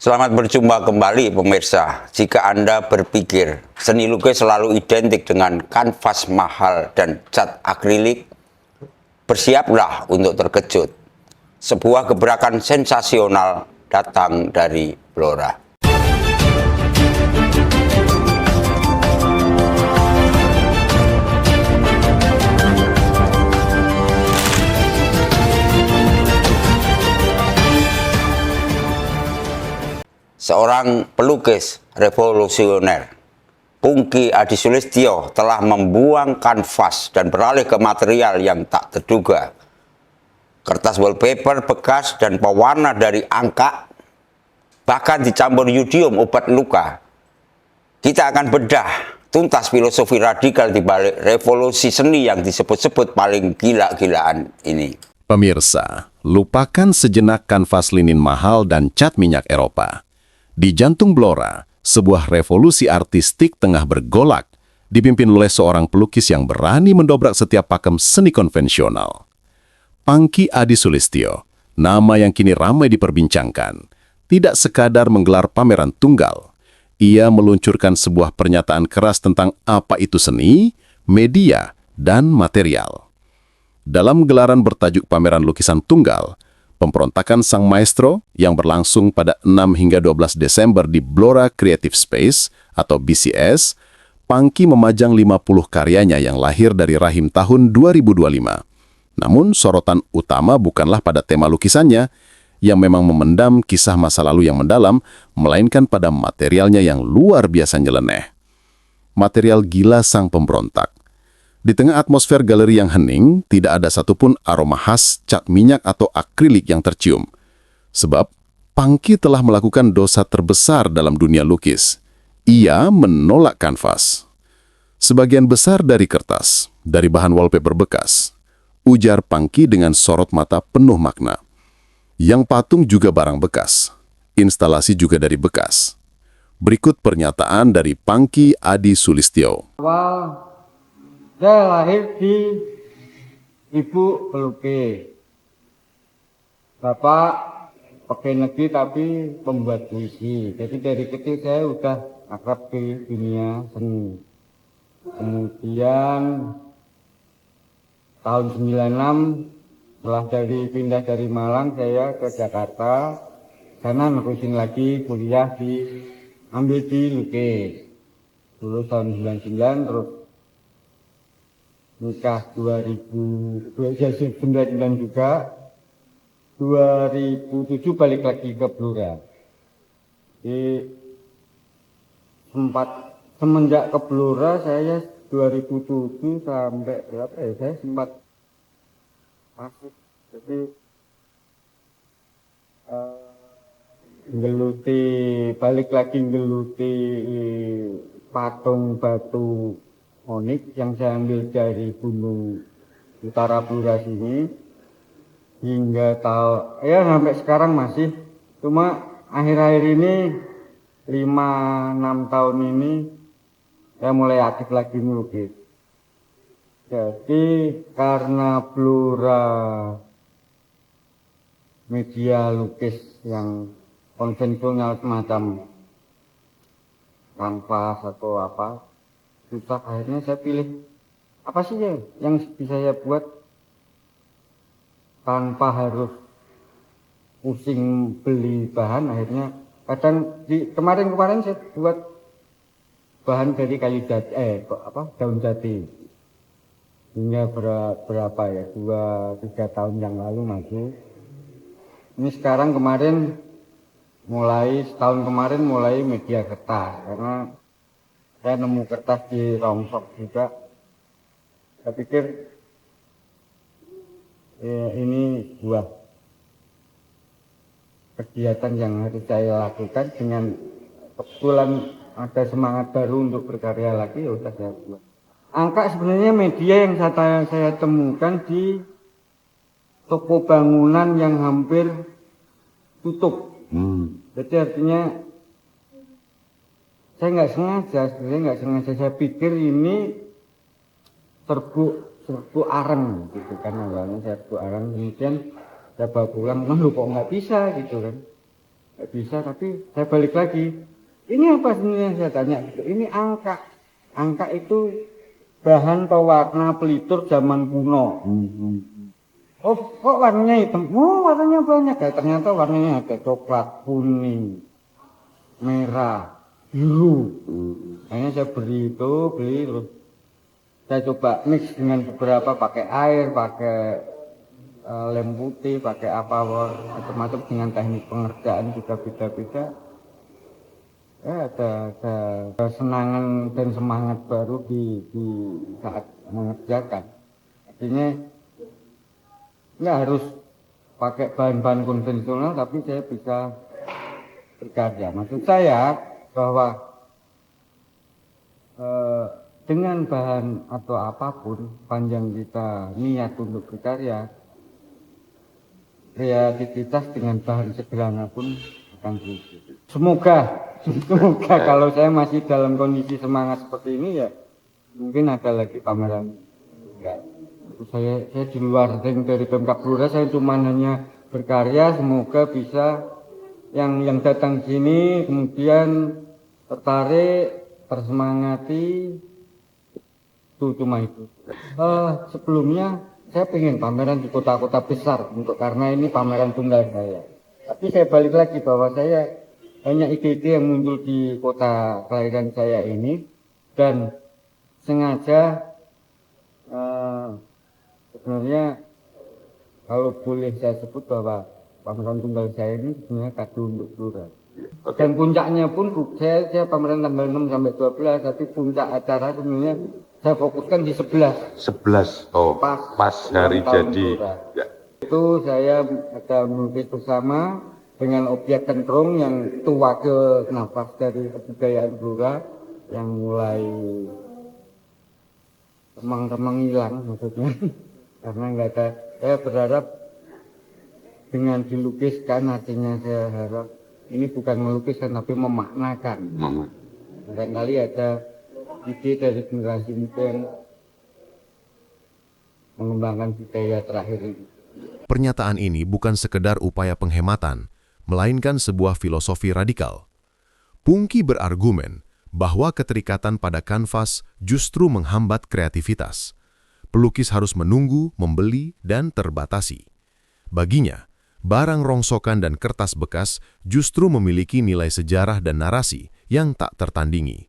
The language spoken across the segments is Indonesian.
Selamat berjumpa kembali pemirsa. Jika Anda berpikir seni lukis selalu identik dengan kanvas mahal dan cat akrilik, bersiaplah untuk terkejut. Sebuah gebrakan sensasional datang dari Blora. Seorang pelukis revolusioner, Pungki Adisulistyo, telah membuang kanvas dan beralih ke material yang tak terduga. Kertas wallpaper bekas dan pewarna dari angka, bahkan dicampur yodium obat luka. Kita akan bedah tuntas filosofi radikal di balik revolusi seni yang disebut-sebut paling gila-gilaan ini. Pemirsa, lupakan sejenak kanvas linin mahal dan cat minyak Eropa. Di jantung Blora, sebuah revolusi artistik tengah bergolak, dipimpin oleh seorang pelukis yang berani mendobrak setiap pakem seni konvensional. Pungki Adisulistyo, nama yang kini ramai diperbincangkan, tidak sekadar menggelar pameran tunggal. Ia meluncurkan sebuah pernyataan keras tentang apa itu seni, media, dan material. Dalam gelaran bertajuk pameran lukisan tunggal, Pemberontakan Sang Maestro yang berlangsung pada 6 hingga 12 Desember di Blora Creative Space atau BCS, Pungki memajang 50 karyanya yang lahir dari rahim tahun 2025. Namun sorotan utama bukanlah pada tema lukisannya yang memang memendam kisah masa lalu yang mendalam, melainkan pada materialnya yang luar biasa nyeleneh. Material gila sang pemberontak. Di tengah atmosfer galeri yang hening, tidak ada satupun aroma khas cat minyak atau akrilik yang tercium. Sebab, Pungki telah melakukan dosa terbesar dalam dunia lukis. Ia menolak kanvas. Sebagian besar dari kertas, dari bahan wallpaper bekas, ujar Pungki dengan sorot mata penuh makna. Yang patung juga barang bekas, instalasi juga dari bekas. Berikut pernyataan dari Pungki Adisulistyo. Saya lahir di ibu pelukis. Bapak pegawai negeri tapi pembuat puisi. Jadi dari kecil saya udah akrab di dunia seni. Kemudian tahun 96 setelah pindah dari Malang saya ke Jakarta. Sana nerusin lagi kuliah ambil di lukis. Dulu tahun 99 terus nikah 2009 juga, 2007 balik lagi ke Blora. Jadi semenjak ke Blora saya 2007 sampai berapa ya, saya sempat masuk, jadi balik lagi ngeluti patung batu Onyx yang saya ambil dari gunung utara Blora sini hingga sampai sekarang masih, cuma akhir-akhir ini 5-6 tahun ini saya mulai aktif lagi melukis. Jadi karena Blora media lukis yang konvensional semacam kanvas atau apa susah, akhirnya saya pilih apa sih ya yang bisa saya buat tanpa harus pusing beli bahan. Akhirnya kadang kemarin saya buat bahan dari kayu jati, daun jati. Hingga berapa ya, 2-3 tahun yang lalu maju. Ini sekarang setahun kemarin mulai media kertas, karena saya nemu kertas di Rongsok juga. Saya pikir ini sebuah kegiatan yang harus saya lakukan. Dengan kebetulan ada semangat baru untuk berkarya lagi, ya udah saya buat. Angka sebenarnya media yang saya temukan di toko bangunan yang hampir tutup. Jadi artinya saya nggak sengaja, saya pikir ini serbuk serbuk arang gitu kan, awalnya serbuk arang, kemudian saya bawa pulang, lu kok nggak bisa gitu kan, nggak bisa, tapi saya balik lagi, ini apa sebenarnya, saya tanya gitu, ini angka itu bahan pewarna pelitur zaman kuno. Oh, kok warnanya hitam? Oh, warnanya banyak ya. Ternyata warnanya ada coklat, kuning, merah, biru. Akhirnya saya beli terus saya coba mix dengan beberapa, pakai air, pakai lem putih, pakai apa, macam-macam, dengan teknik pengerjaan juga beda-beda. Ya, ada kesenangan dan semangat baru di saat mengerjakan. Artinya nggak harus pakai bahan-bahan konvensional, tapi saya bisa berkarya. Maksud saya bahwa dengan bahan atau apapun, panjang kita niat untuk berkarya, kreativitas dengan bahan sederhana pun akan berhasil. Semoga kalau saya masih dalam kondisi semangat seperti ini, ya mungkin ada lagi pameran. Saya di luar dari Pemkab Blora, saya cuma hanya berkarya, semoga bisa yang datang sini kemudian tertarik, tersemangati, itu cuma itu. Sebelumnya saya pengen pameran di kota-kota besar, karena ini pameran tunggal saya. Tapi saya balik lagi bahwa saya hanya ide-ide yang muncul di kota kelahiran saya ini, dan sengaja sebenarnya kalau boleh saya sebut bahwa pameran tunggal saya ini sebenarnya kado untuk Blora. Dan puncaknya pun saya pameran tanggal 6 sampai 12, tapi puncak acara sebenarnya saya fokuskan di 11. 11. Oh, pas hari jadi. Ya. Itu saya ada melukis bersama dengan objek kentrung yang itu wakil nafas dari kebudayaan Blora yang mulai remang-remang hilang maksudnya. Karena nggak ada, saya berharap dengan dilukiskan, artinya saya harap ini bukan melukiskan tapi memaknakan. Barangkali ada ide dari generasi muda yang mengembangkan budaya terakhir ini. Pernyataan ini bukan sekedar upaya penghematan, melainkan sebuah filosofi radikal. Pungki berargumen bahwa keterikatan pada kanvas justru menghambat kreativitas. Pelukis harus menunggu, membeli, dan terbatasi. Baginya, barang rongsokan dan kertas bekas justru memiliki nilai sejarah dan narasi yang tak tertandingi.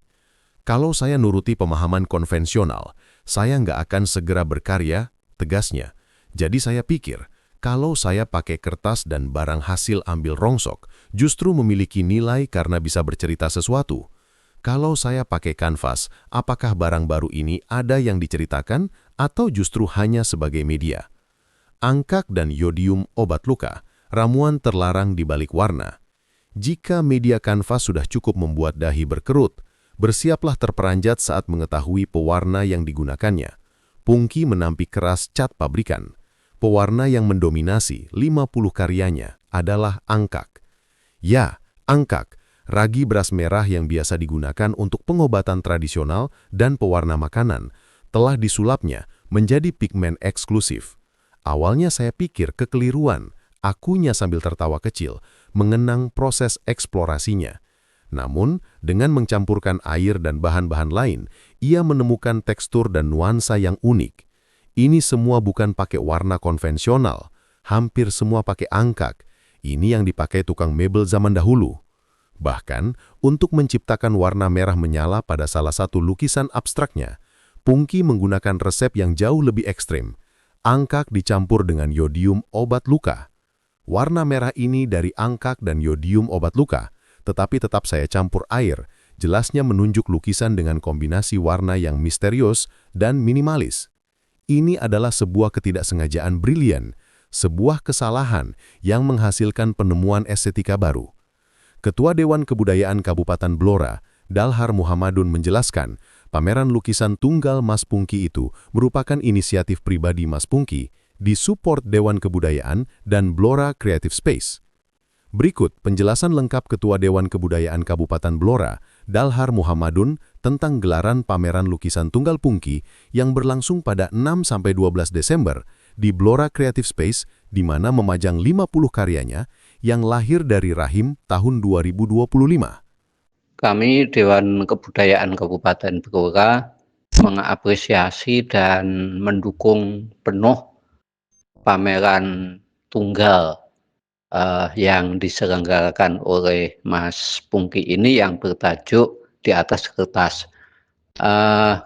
Kalau saya nuruti pemahaman konvensional, saya nggak akan segera berkarya, tegasnya. Jadi saya pikir, kalau saya pakai kertas dan barang hasil ambil rongsok, justru memiliki nilai karena bisa bercerita sesuatu. Kalau saya pakai kanvas, apakah barang baru ini ada yang diceritakan atau justru hanya sebagai media? Angkak dan yodium obat luka, ramuan terlarang di balik warna. Jika media kanvas sudah cukup membuat dahi berkerut, bersiaplah terperanjat saat mengetahui pewarna yang digunakannya. Pungki menampik keras cat pabrikan. Pewarna yang mendominasi 50 karyanya adalah angkak. Ya, angkak, ragi beras merah yang biasa digunakan untuk pengobatan tradisional dan pewarna makanan, telah disulapnya menjadi pigmen eksklusif. Awalnya saya pikir kekeliruan, akunya sambil tertawa kecil, mengenang proses eksplorasinya. Namun, dengan mencampurkan air dan bahan-bahan lain, ia menemukan tekstur dan nuansa yang unik. Ini semua bukan pakai warna konvensional, hampir semua pakai angkak. Ini yang dipakai tukang mebel zaman dahulu. Bahkan, untuk menciptakan warna merah menyala pada salah satu lukisan abstraknya, Pungki menggunakan resep yang jauh lebih ekstrim. Angkak dicampur dengan yodium obat luka. Warna merah ini dari angkak dan yodium obat luka, tetapi tetap saya campur air, jelasnya menunjuk lukisan dengan kombinasi warna yang misterius dan minimalis. Ini adalah sebuah ketidaksengajaan brilian, sebuah kesalahan yang menghasilkan penemuan estetika baru. Ketua Dewan Kebudayaan Kabupaten Blora, Dalhar Muhammadun menjelaskan, pameran lukisan tunggal Mas Pungki itu merupakan inisiatif pribadi Mas Pungki, disupport Dewan Kebudayaan dan Blora Creative Space. Berikut penjelasan lengkap Ketua Dewan Kebudayaan Kabupaten Blora, Dalhar Muhammadun tentang gelaran pameran lukisan tunggal Pungki yang berlangsung pada 6-12 Desember di Blora Creative Space, di mana memajang 50 karyanya yang lahir dari rahim tahun 2025. Kami Dewan Kebudayaan Kabupaten Blora mengapresiasi dan mendukung penuh pameran tunggal yang diselenggarakan oleh Mas Pungki ini yang bertajuk Di Atas Kertas.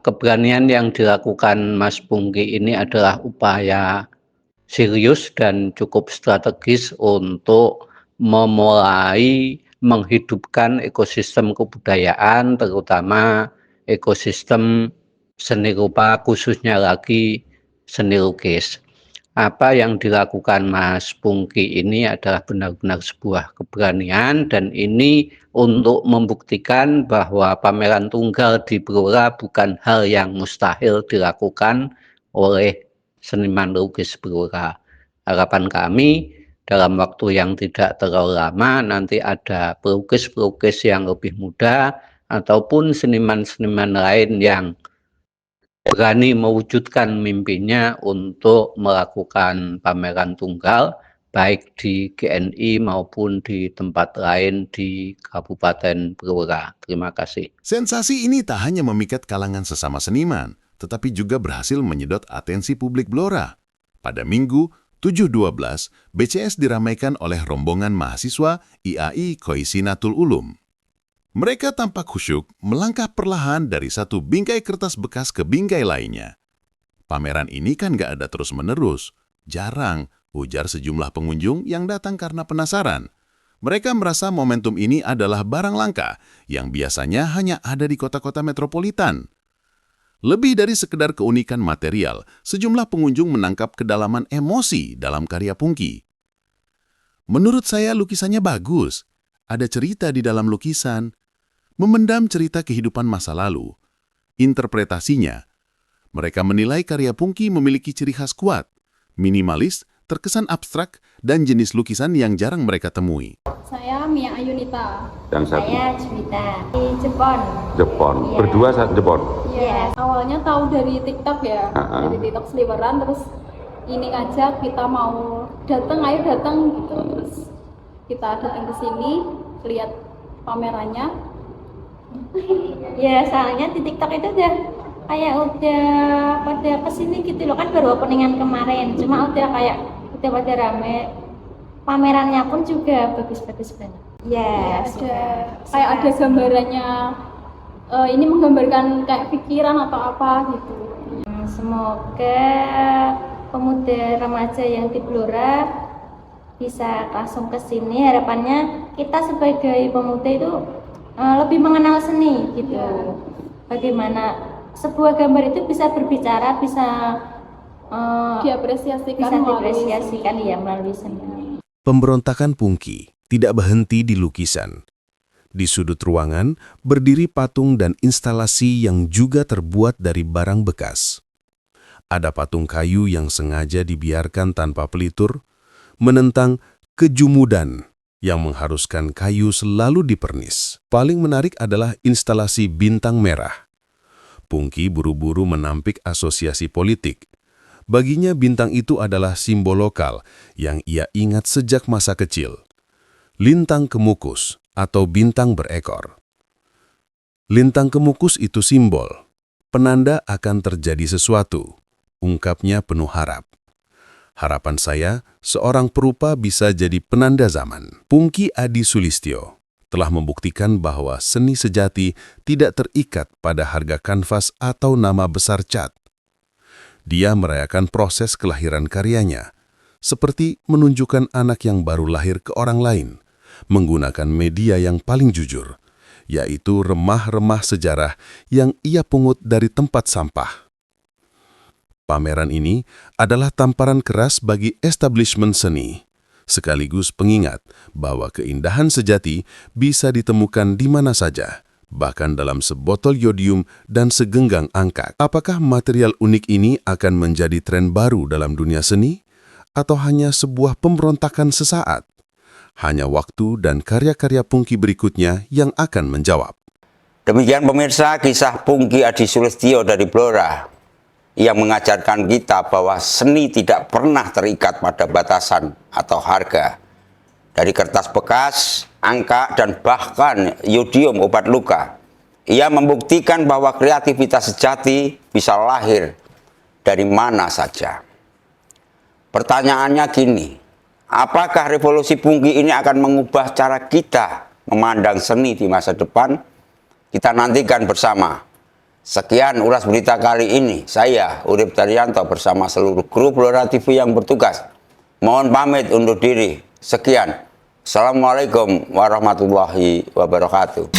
Keberanian yang dilakukan Mas Pungki ini adalah upaya serius dan cukup strategis untuk memulai menghidupkan ekosistem kebudayaan, terutama ekosistem seni rupa, khususnya lagi seni lukis. Apa yang dilakukan Mas Pungki ini adalah benar-benar sebuah keberanian, dan ini untuk membuktikan bahwa pameran tunggal di Blora bukan hal yang mustahil dilakukan oleh seniman lukis Blora. Harapan kami dalam waktu yang tidak terlalu lama nanti ada pelukis-pelukis yang lebih muda ataupun seniman-seniman lain yang berani mewujudkan mimpinya untuk melakukan pameran tunggal, baik di GNI maupun di tempat lain di Kabupaten Blora. Terima kasih. Sensasi ini tak hanya memikat kalangan sesama seniman, tetapi juga berhasil menyedot atensi publik Blora. Pada Minggu 7/12, BCS diramaikan oleh rombongan mahasiswa IAI Khoisinatul Ulum. Mereka tampak khusyuk melangkah perlahan dari satu bingkai kertas bekas ke bingkai lainnya. Pameran ini kan gak ada terus-menerus. Jarang, ujar sejumlah pengunjung yang datang karena penasaran. Mereka merasa momentum ini adalah barang langka yang biasanya hanya ada di kota-kota metropolitan. Lebih dari sekedar keunikan material, sejumlah pengunjung menangkap kedalaman emosi dalam karya Pungki. Menurut saya lukisannya bagus. Ada cerita di dalam lukisan. Memendam cerita kehidupan masa lalu. Interpretasinya, mereka menilai karya Pungki memiliki ciri khas kuat, minimalis, terkesan abstrak, dan jenis lukisan yang jarang mereka temui. Saya Mia Ayunita. Dan satu Saya Juwita di Jepon. Jepon. Iya. Berdua saat Jepon. Iya. Awalnya tahu dari TikTok ya, dari TikTok seliweran, terus ini ngajak kita mau datang, ayo datang gitu. Terus kita datang ke sini, lihat pamerannya. Ya, soalnya di TikTok itu udah kayak udah pada kesini gitu loh, kan baru openingan kemarin. Cuma udah pada rame. Pamerannya pun juga bagus-bagus banget. Ya, Kayak ada gambarannya. Ini menggambarkan kayak pikiran atau apa gitu. Semoga pemuda remaja yang di Blora bisa langsung ke sini. Harapannya kita sebagai pemuda itu lebih mengenal seni gitu. Bagaimana sebuah gambar itu bisa berbicara, bisa diapresiasikan ya melalui seni. Pemberontakan Pungki tidak berhenti di lukisan. Di sudut ruangan berdiri patung dan instalasi yang juga terbuat dari barang bekas. Ada patung kayu yang sengaja dibiarkan tanpa pelitur, menentang kejumudan yang mengharuskan kayu selalu dipernis. Paling menarik adalah instalasi bintang merah. Pungki buru-buru menampik asosiasi politik. Baginya bintang itu adalah simbol lokal yang ia ingat sejak masa kecil. Lintang kemukus atau bintang berekor. Lintang kemukus itu simbol, penanda akan terjadi sesuatu, ungkapnya penuh harap. Harapan saya, seorang perupa bisa jadi penanda zaman. Pungki Adi Sulistyo telah membuktikan bahwa seni sejati tidak terikat pada harga kanvas atau nama besar cat. Dia merayakan proses kelahiran karyanya, seperti menunjukkan anak yang baru lahir ke orang lain, menggunakan media yang paling jujur, yaitu remah-remah sejarah yang ia pungut dari tempat sampah. Pameran ini adalah tamparan keras bagi establishment seni, sekaligus pengingat bahwa keindahan sejati bisa ditemukan di mana saja, bahkan dalam sebotol yodium dan segenggang angkat. Apakah material unik ini akan menjadi tren baru dalam dunia seni, atau hanya sebuah pemberontakan sesaat? Hanya waktu dan karya-karya Pungki berikutnya yang akan menjawab. Demikian pemirsa kisah Pungki Adi Sulistyo dari Blora yang mengajarkan kita bahwa seni tidak pernah terikat pada batasan atau harga. Dari kertas bekas, angka, dan bahkan yodium obat luka, ia membuktikan bahwa kreativitas sejati bisa lahir dari mana saja. Pertanyaannya gini, apakah revolusi Pungki ini akan mengubah cara kita memandang seni di masa depan? Kita nantikan bersama. Sekian ulas berita kali ini. Saya, Urip Daryanto, bersama seluruh kru Blora TV yang bertugas. Mohon pamit undur diri. Sekian. Assalamualaikum warahmatullahi wabarakatuh.